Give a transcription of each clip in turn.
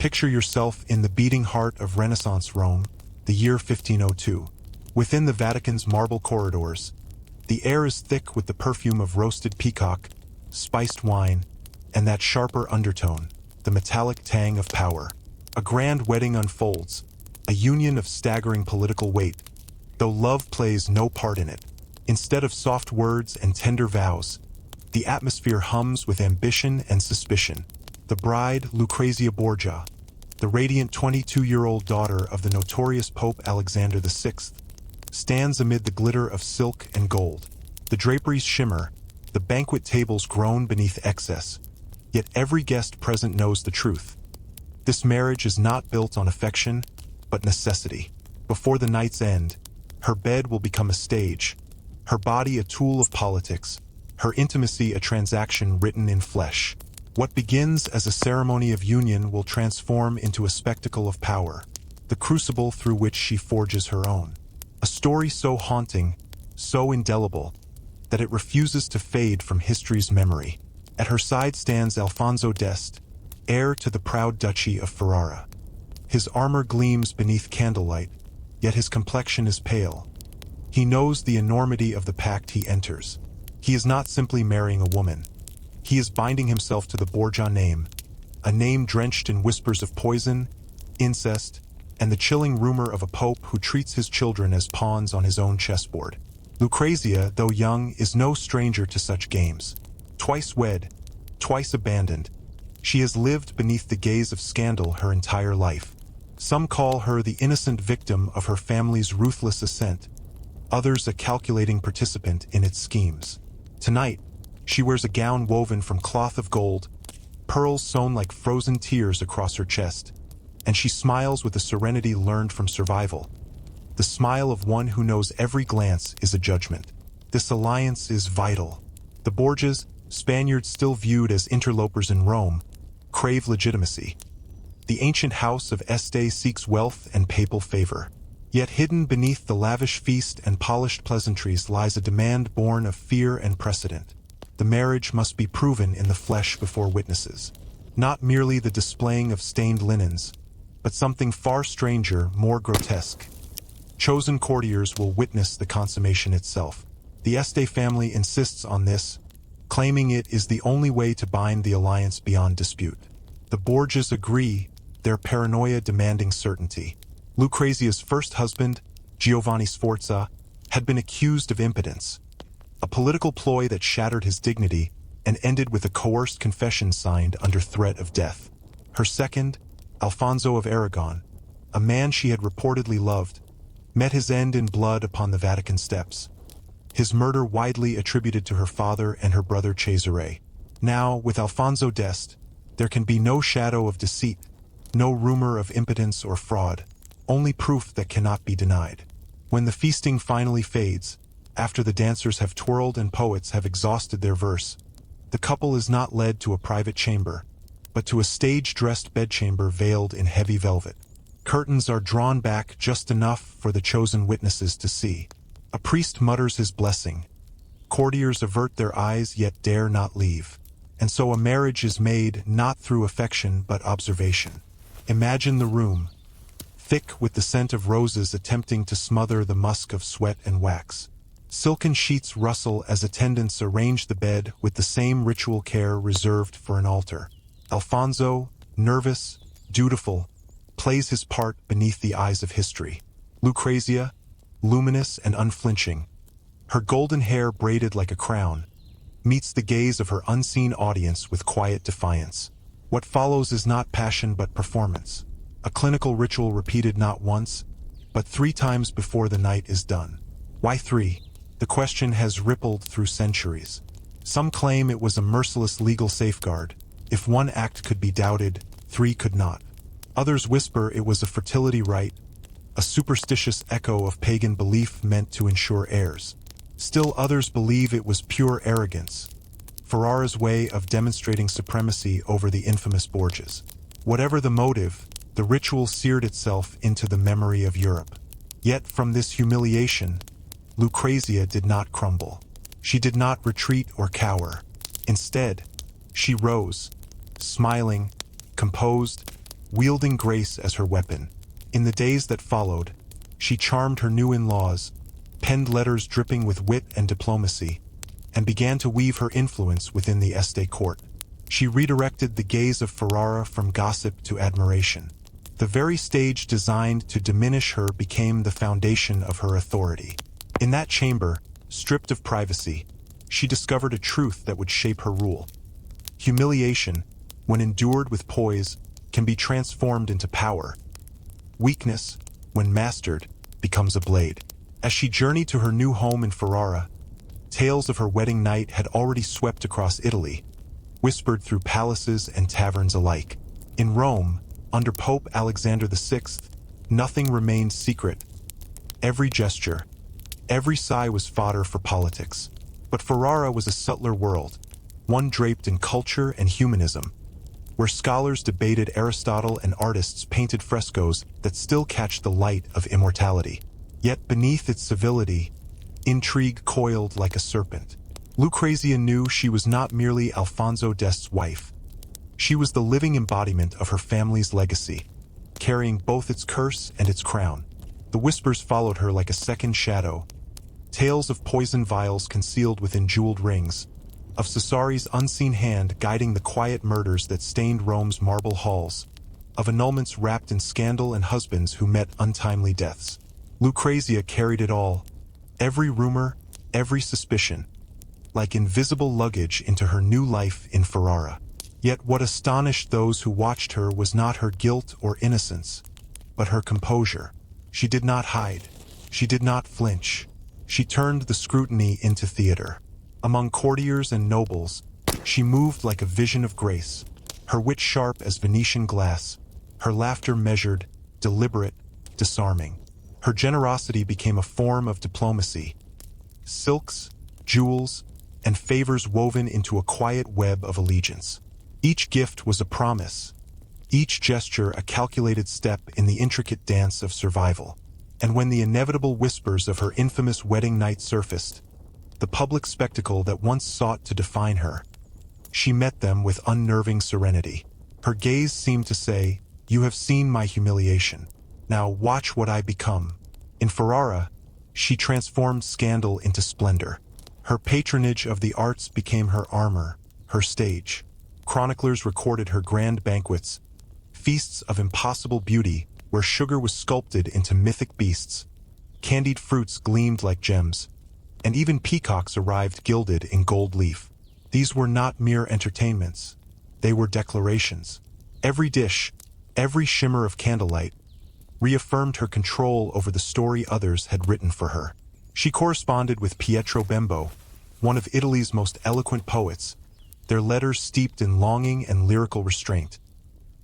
Picture yourself in the beating heart of Renaissance Rome, the year 1502. Within the Vatican's marble corridors, the air is thick with the perfume of roasted peacock, spiced wine, and that sharper undertone, the metallic tang of power. A grand wedding unfolds, a union of staggering political weight, though love plays no part in it. Instead of soft words and tender vows, the atmosphere hums with ambition and suspicion. The bride, Lucrezia Borgia, the radiant 22-year-old daughter of the notorious Pope Alexander VI, stands amid the glitter of silk and gold. The draperies shimmer, the banquet tables groan beneath excess, yet every guest present knows the truth. This marriage is not built on affection, but necessity. Before the night's end, her bed will become a stage, her body a tool of politics, her intimacy a transaction written in flesh. What begins as a ceremony of union will transform into a spectacle of power, the crucible through which she forges her own. A story so haunting, so indelible, that it refuses to fade from history's memory. At her side stands Alfonso d'Este, heir to the proud duchy of Ferrara. His armor gleams beneath candlelight, yet his complexion is pale. He knows the enormity of the pact he enters. He is not simply marrying a woman. He is binding himself to the Borgia name, a name drenched in whispers of poison, incest, and the chilling rumor of a pope who treats his children as pawns on his own chessboard. Lucrezia, though young, is no stranger to such games. Twice wed, twice abandoned, she has lived beneath the gaze of scandal her entire life. Some call her the innocent victim of her family's ruthless ascent, others a calculating participant in its schemes. Tonight, she wears a gown woven from cloth of gold, pearls sewn like frozen tears across her chest, and she smiles with a serenity learned from survival. The smile of one who knows every glance is a judgment. This alliance is vital. The Borgias, Spaniards still viewed as interlopers in Rome, crave legitimacy. The ancient house of Este seeks wealth and papal favor. Yet hidden beneath the lavish feast and polished pleasantries lies a demand born of fear and precedent. The marriage must be proven in the flesh before witnesses. Not merely the displaying of stained linens, but something far stranger, more grotesque. Chosen courtiers will witness the consummation itself. The Este family insists on this, claiming it is the only way to bind the alliance beyond dispute. The Borgias agree, their paranoia demanding certainty. Lucrezia's first husband, Giovanni Sforza, had been accused of impotence, a political ploy that shattered his dignity and ended with a coerced confession signed under threat of death. Her second, Alfonso of Aragon, a man she had reportedly loved, met his end in blood upon the Vatican steps. His murder widely attributed to her father and her brother Cesare. Now, with Alfonso d'Este, there can be no shadow of deceit, no rumor of impotence or fraud, only proof that cannot be denied. When the feasting finally fades, after the dancers have twirled and poets have exhausted their verse, the couple is not led to a private chamber, but to a stage-dressed bedchamber veiled in heavy velvet. Curtains are drawn back just enough for the chosen witnesses to see. A priest mutters his blessing. Courtiers avert their eyes yet dare not leave. And so a marriage is made not through affection but observation. Imagine the room, thick with the scent of roses attempting to smother the musk of sweat and wax. Silken sheets rustle as attendants arrange the bed with the same ritual care reserved for an altar. Alfonso, nervous, dutiful, plays his part beneath the eyes of history. Lucrezia, luminous and unflinching, her golden hair braided like a crown, meets the gaze of her unseen audience with quiet defiance. What follows is not passion but performance, a clinical ritual repeated not once, but 3 times before the night is done. Why 3? The question has rippled through centuries. Some claim it was a merciless legal safeguard. If one act could be doubted, 3 could not. Others whisper it was a fertility rite, a superstitious echo of pagan belief meant to ensure heirs. Still others believe it was pure arrogance, Ferrara's way of demonstrating supremacy over the infamous Borgias. Whatever the motive, the ritual seared itself into the memory of Europe. Yet from this humiliation, Lucrezia did not crumble. She did not retreat or cower. Instead, she rose, smiling, composed, wielding grace as her weapon. In the days that followed, she charmed her new in-laws, penned letters dripping with wit and diplomacy, and began to weave her influence within the Este court. She redirected the gaze of Ferrara from gossip to admiration. The very stage designed to diminish her became the foundation of her authority. In that chamber, stripped of privacy, she discovered a truth that would shape her rule. Humiliation, when endured with poise, can be transformed into power. Weakness, when mastered, becomes a blade. As she journeyed to her new home in Ferrara, tales of her wedding night had already swept across Italy, whispered through palaces and taverns alike. In Rome, under Pope Alexander VI, nothing remained secret. Every gesture, every sigh was fodder for politics. But Ferrara was a subtler world, one draped in culture and humanism, where scholars debated Aristotle and artists painted frescoes that still catch the light of immortality. Yet beneath its civility, intrigue coiled like a serpent. Lucrezia knew she was not merely Alfonso d'Este's wife. She was the living embodiment of her family's legacy, carrying both its curse and its crown. The whispers followed her like a second shadow, tales of poison vials concealed within jeweled rings, of Cesari's unseen hand guiding the quiet murders that stained Rome's marble halls, of annulments wrapped in scandal and husbands who met untimely deaths. Lucrezia carried it all, every rumor, every suspicion, like invisible luggage into her new life in Ferrara. Yet what astonished those who watched her was not her guilt or innocence, but her composure. She did not hide. She did not flinch. She turned the scrutiny into theater. Among courtiers and nobles, she moved like a vision of grace, her wit sharp as Venetian glass, her laughter measured, deliberate, disarming. Her generosity became a form of diplomacy. Silks, jewels, and favors woven into a quiet web of allegiance. Each gift was a promise, each gesture a calculated step in the intricate dance of survival. And when the inevitable whispers of her infamous wedding night surfaced, the public spectacle that once sought to define her, she met them with unnerving serenity. Her gaze seemed to say, "You have seen my humiliation. Now watch what I become." In Ferrara, she transformed scandal into splendor. Her patronage of the arts became her armor, her stage. Chroniclers recorded her grand banquets, feasts of impossible beauty where sugar was sculpted into mythic beasts, candied fruits gleamed like gems, and even peacocks arrived gilded in gold leaf. These were not mere entertainments. They were declarations. Every dish, every shimmer of candlelight, reaffirmed her control over the story others had written for her. She corresponded with Pietro Bembo, one of Italy's most eloquent poets, their letters steeped in longing and lyrical restraint,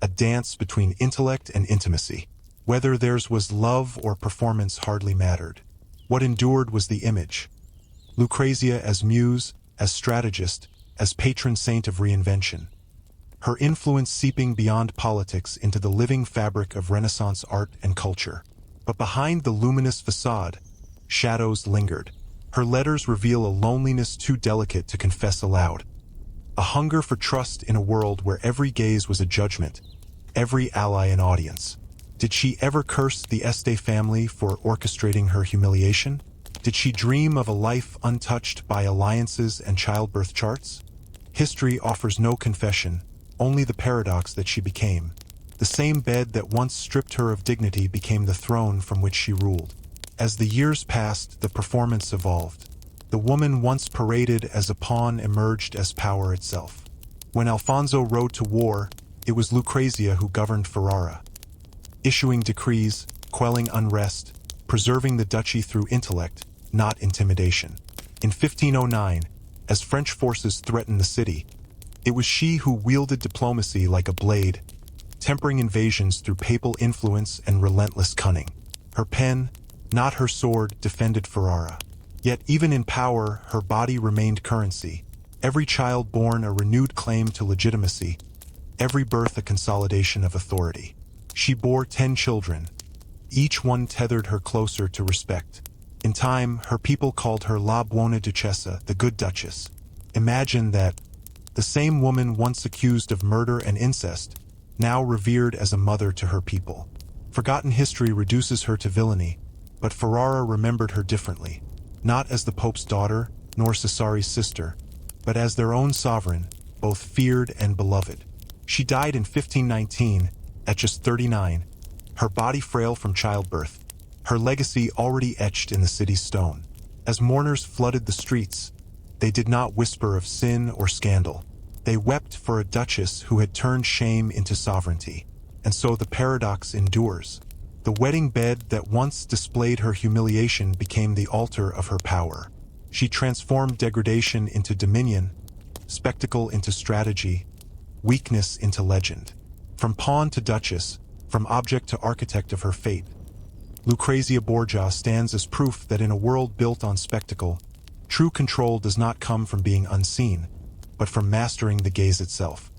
a dance between intellect and intimacy. Whether theirs was love or performance hardly mattered. What endured was the image. Lucrezia as muse, as strategist, as patron saint of reinvention. Her influence seeping beyond politics into the living fabric of Renaissance art and culture. But behind the luminous facade, shadows lingered. Her letters reveal a loneliness too delicate to confess aloud. A hunger for trust in a world where every gaze was a judgment, every ally an audience. Did she ever curse the Este family for orchestrating her humiliation? Did she dream of a life untouched by alliances and childbirth charts? History offers no confession, only the paradox that she became. The same bed that once stripped her of dignity became the throne from which she ruled. As the years passed, the performance evolved. The woman once paraded as a pawn emerged as power itself. When Alfonso rode to war, it was Lucrezia who governed Ferrara, issuing decrees, quelling unrest, preserving the duchy through intellect, not intimidation. In 1509, as French forces threatened the city, it was she who wielded diplomacy like a blade, tempering invasions through papal influence and relentless cunning. Her pen, not her sword, defended Ferrara. Yet even in power, her body remained currency. Every child born a renewed claim to legitimacy, every birth a consolidation of authority. She bore 10 children. Each one tethered her closer to respect. In time, her people called her La Buona Duchessa, the Good Duchess. Imagine that. The same woman once accused of murder and incest, now revered as a mother to her people. Forgotten history reduces her to villainy, but Ferrara remembered her differently, not as the Pope's daughter, nor Cesari's sister, but as their own sovereign, both feared and beloved. She died in 1519, at just 39, her body frail from childbirth, her legacy already etched in the city's stone. As mourners flooded the streets, they did not whisper of sin or scandal. They wept for a duchess who had turned shame into sovereignty. And so the paradox endures. The wedding bed that once displayed her humiliation became the altar of her power. She transformed degradation into dominion, spectacle into strategy, weakness into legend. From pawn to duchess, from object to architect of her fate, Lucrezia Borgia stands as proof that in a world built on spectacle, true control does not come from being unseen, but from mastering the gaze itself.